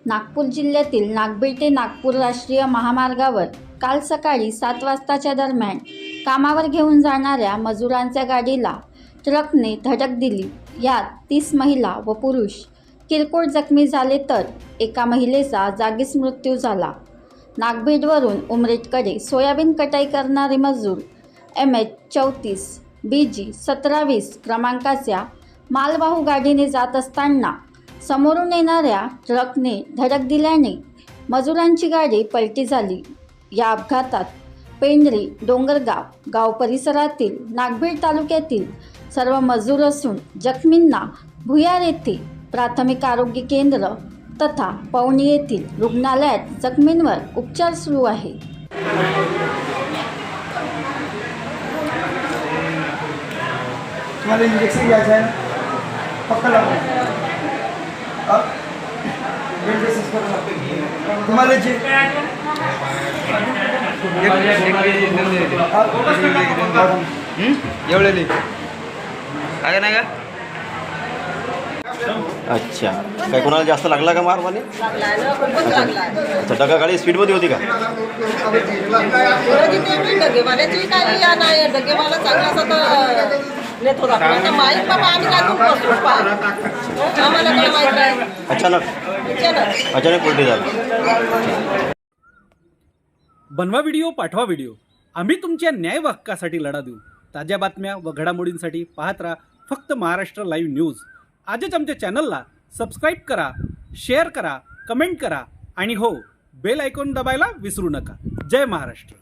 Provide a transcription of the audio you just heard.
नागपूर जिल्ह्यातील नागबीळ ते नागपूर राष्ट्रीय महामार्गावर काल सकाळी 7 वाजताच्या दरम्यान कामावर घेऊन जाणाऱ्या मजुरांच्या गाडीला ट्रकने धडक दिली। यात 30 महिला व पुरुष किरकोळ जखमी झाले तर एका महिलेचा जागीच मृत्यू झाला। नागबीडवरून उमरेडकडे सोयाबीन कटाई करणारे मजूर MH34 BG 1720 क्रमांकाच्या मालवाहू गाडीने जात असताना समोरून येणाऱ्या ट्रकने धडक दिल्याने मजुरांची गाडी पलटी झाली। या अपघातात पेंढरी डोंगरगाव गाव परिसरातील नागबीळ तालुक्यातील सर्व मजूर असून जखमींना भुयार येथे प्राथमिक आरोग्य केंद्र तथा पवनी येथील रुग्णालयात जखमींवर उपचार सुरू आहे। तुम्हाला इंजेक्शन घ्यायचं आहे पक्का लागू तुम्हाला जे एवढे काय नाही का? अच्छा, काय कोणाला जास्त लागला का मार पाणी? अच्छा, डगा गाडी स्पीडमध्ये होती का? अचानक उलटी झाली। बनवा व्हिडिओ, पाठवा व्हिडिओ, आम्ही तुमच्या न्याय हक्कासाठी लढा देऊ। ताज्या बातम्या व घडामोडींसाठी पाहत राहा फक्त महाराष्ट्र लाईव्ह न्यूज। आजच आमच्या चॅनलला सबस्क्राईब करा, शेअर करा, कमेंट करा आणि हो, बेल आयकॉन दबायला विसरू नका। जय महाराष्ट्र।